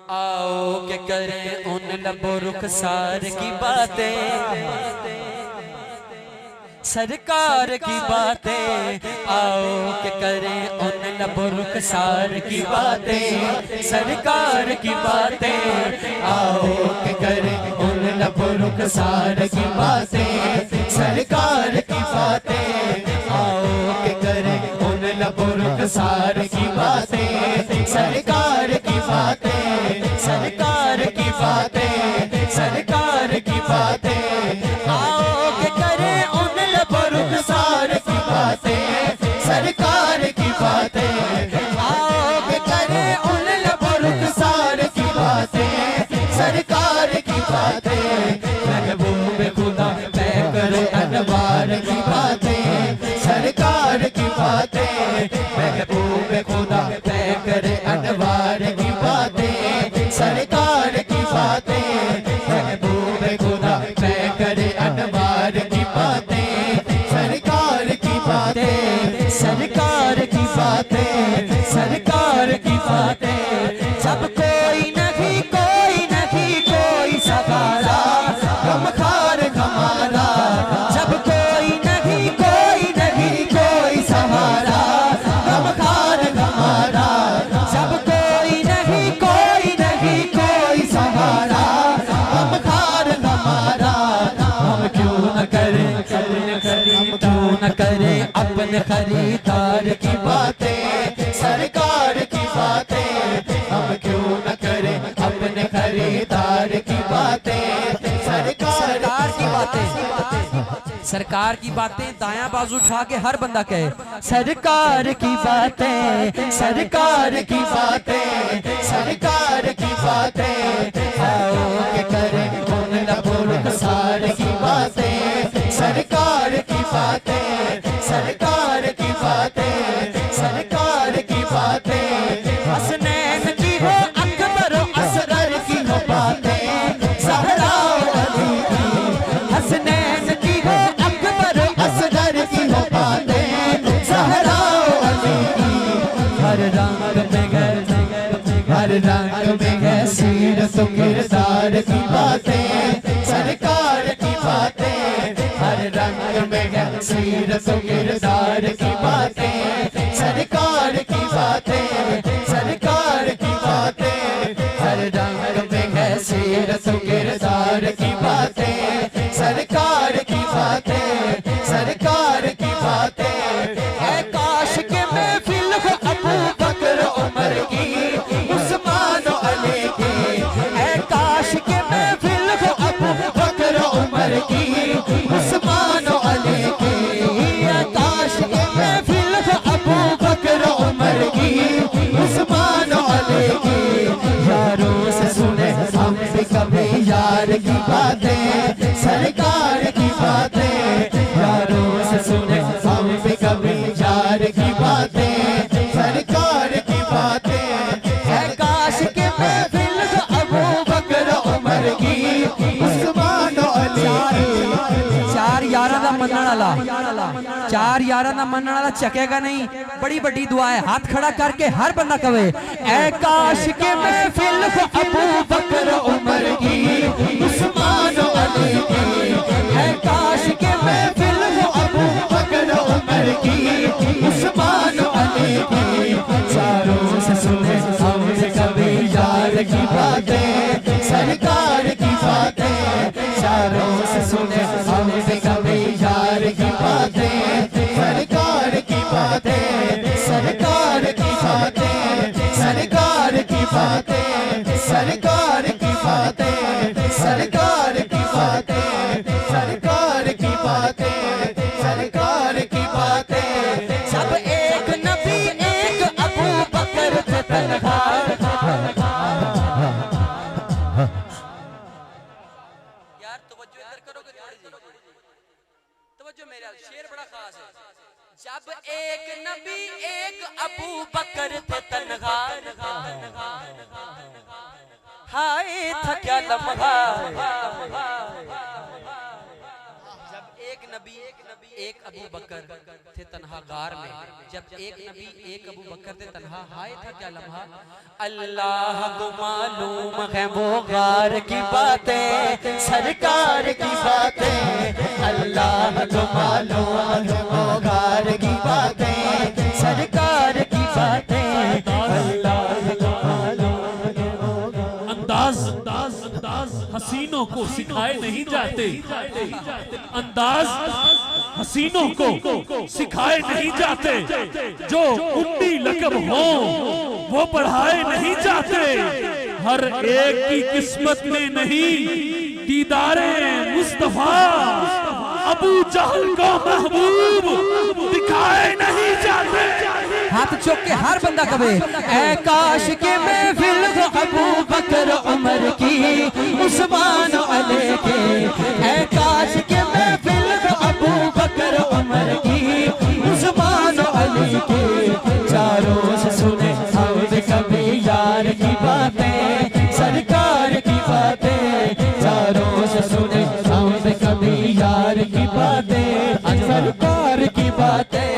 आओ के करें उन लबो रुखसार की बातें, सरकार की बातें। आओ के करें उन लबो रुखसार की बातें, सरकार की बातें। आओ के करें उन लबो रुखसार की बातें, सरकार की बातें। आओ के करें उन लबो रुखसार की बातें, सरकार की बातें, सरकार की बातें, सरकार की बातें। आओ के करें उन लबो रुखसार की बातें, सरकार की बातें। आओ के करें उन लबो रुखसार की बातें, सरकार की बातें। महबूब खुदा तय करे अनवार की बातें, सरकार की बातें। महबूब खुदा तय करे अनवार की बातें, सरकार की बातें। महबूब खुदा तय करे अनवार की बातें, सरकार की बातें, सरकार की बातें, सरकार की बातें। जब कोई नहीं कोई सहारा, गमखार हमारा। जब कोई नहीं कोई सहारा, गमखार हमारा। जब कोई नहीं कोई सहारा, गमखार हमारा। हम क्यों न करें अपने खरीदार की बातें, सरकार की बातें। हम क्यों न करें अपने खरीदार की बातें, सरकार की बातें। सरकार की बातें दायां बाजू उठा के हर बंदा कहे, सरकार की बातें, सरकार की बातें, सरकार की बातें। आओ के करें उन लबो रुखसार की बातें, सरकार की बातें, सरकार की बातें, सरकार की बातें। हसनैन की हो अकबर असगर की हो बातें, ज़हरा अली की। हसनैन की हो अकबर असगर की हो बातें, ज़हरा अली की। हर रंग में हर रंग में है सीरत किरदार की बातें, सरकार की बातें। हर रंग में है सीरत किरदार की बातें, सरकार की बातें, सरकार की बातें। हर रंग में है सीरत किरदार की बातें, सरकार की बातें, सरकार की बातें। है काश के महफिल हो अबू बकर उमर की, उस्मान अली की। है काश के महफिल हो अबू बकर उमर की, उस्मान अली की। है काश के महफिल हो अबू बकर उमर की, उस्मान अली की। यारों से सुने हम भी कभी यार की बातें, सरकार की बातें। यारों से सुने हम भी कभी यार की बातें, सरकार की बातें। है काश के महफिल हो अबू बकर उमर की, उस्मान अली की। चार यारा दा मनण वाला, चार यारा दा मनण वाला चकेगा नहीं। बड़ी बड़ी दुआ है, हाथ खड़ा करके हर बंदा कहे, ऐ काश के महफिल हो अबू बकर उमर की, उस्मान अली की। ऐ काश के महफिल हो अबू बकर उमर की, उस्मान अली की। चारों से सुने हमसे कभी यार की बातें, सरकार की बातें। चारों से सुने हमसे कभी यार की बातें, सरकार की बातें, सरकार की बातें, सरकार की बातें, सरकार की बातें, सरकार की बातें, सरकार की बातें, सरकार की बातें। सब एक नबी एक अबू बकर थे तन्हा। यार तवज्जो इधर करोगे थोड़ी सी, तवज्जो मेरा शेर बड़ा खास है। जब एक नबी एक अबू बकर थे तन्हा, हाय था क्या लम्हा। जब एक नबी एक अबू बकर थे तन्हा गार में, जब एक नबी एक अबू बकर थे तन्हा, हाय था क्या लम्हा। अल्लाह को मालूम है वो गार की बातें, सरकार की बातें। अल्लाह को मालूम है वो गार की बातें, सरकार की बातें। अल्लाह को मालूम है वो अंदाज हसीनों को सिखाए नहीं जाते, अंदाज हसीनों को सिखाए नहीं जाते, जो उम्मी लकब हो वो पढ़ाए नहीं जाते। हर एक की किस्मत में नहीं दीदारे मुस्तफा, अबू जहल को महबूब दिखाए नहीं जाते। हाथ चौक के हर बंदा कहे ऐ काश के महफिल अबू बकर उमर की, उस्मान अली के। ऐ काश के महफिल अबू बकर उमर की, उस्मान अली के। चारों से सुने हम कभी यार की बातें, सरकार की बातें। चारों से सुने हम कभी यार की बातें, सरकार की बातें।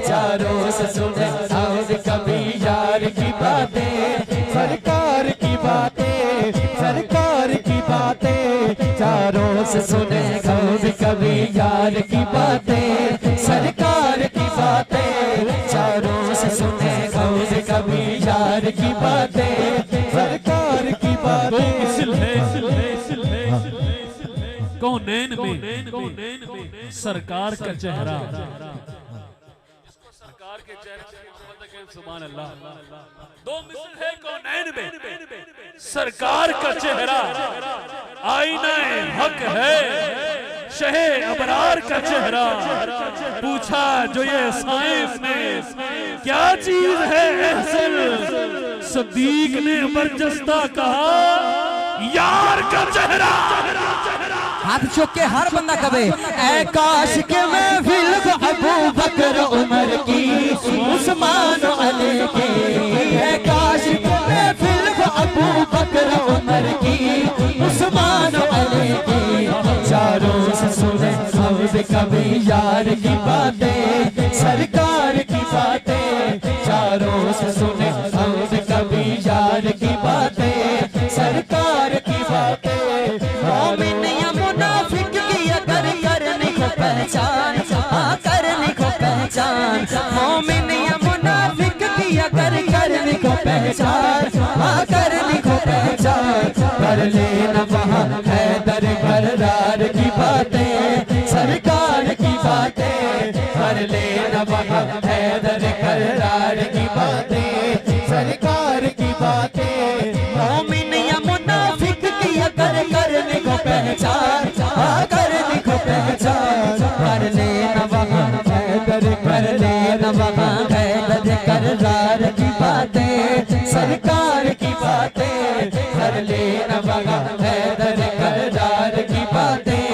चारों से सुने हम कभी यार की बातें, सरकार की बातें, सरकार की बातें। चारों से सुने हम कभी यार की बातें, सरकार की बातें। चारों से सुने हम कभी यार की बातें, सरकार की बातें। कौनैन में सरकार का चेहरा, सरकार के चेहरे सुभान अल्लाह। दो मिसल है कौनैन में सरकार का चेहरा, आईना हक है शहे अबरार का चेहरा। पूछा जो ये साइंस ने क्या चीज है अहसन, सदीक ने बरजस्ता कहा यार का चेहरा। हाथ चौक के हर बंदा कहे ऐ काश के महफिल अबू बकर उमर की, उस्मान अली के। ऐ काश के महफिल अबू बकर उमर की, उस्मान अली के। चारों से सुने हम कभी यार की बातें, सरकार की बातें। चारों से सुने हम कभी यार की बातें, सरकार की बातें। मोमिन या मुनाफिक की अगर करने को पहचान, हाँ करने को पहचान। मोमिन या मुनाफिक की अगर करने को पहचान, हाँ करने को पहचान। कर लेना वहाँ हैदर करार की बातें, सरकार की बातें। कर लेना वहाँ हैदर करार की बातें, सरकार की बातें। मोमिन या मुनाफिक की अगर करने को पहचान, हाँ करने को पहचान। कर लेना वहाँ हैदर, कर लेना वहाँ हैदर करार की बातें, सरकार की बातें। कर लेना वहाँ हैदर करार की बातें,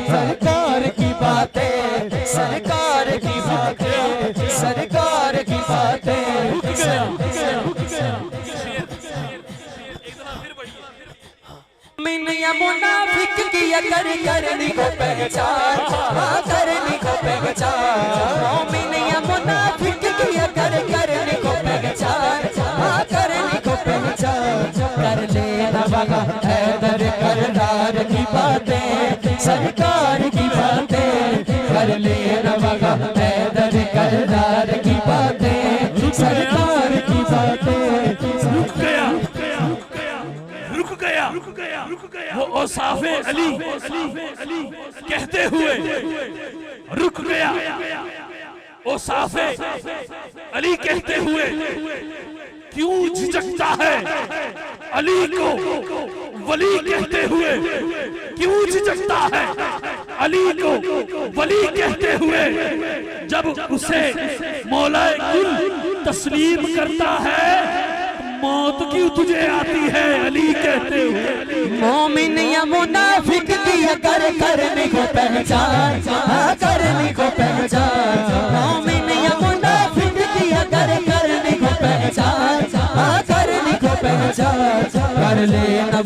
सरकार की बातें। सरकार की बातें, सरकार की बातें। मोमिन या मुनाफिक की अगर करने को पहचान, हाँ करने को पहचान। मोमिन या मुनाफिक की अगर करने को पहचान, हाँ करने को पहचान। कर लेना वहाँ हैदर करार की बातें, सरकार की बातें। कर लेना वहाँ हैदर करार की बातें, सरकार की बातें। रुक गया, रुक गया, रुक गया, रुक गया। वो औसाफे अली कहते हुए रुक गया। औसाफे अली कहते हुए क्यों झिझकता है, अली को वली कहते हुए क्यों झिझकता है, अली को वली कहते हुए। जब उसे मौलाए कुल तस्लीम करता है, मौत क्यों तुझे आती है, अली कहते हुए। मोमिन या मुनाफिक की अगर करने को पहचान, हाँ करने को पहचान। मोमिन या मुनाफिक की अगर करने को पहचान, हाँ करने को पहचान। कर लेना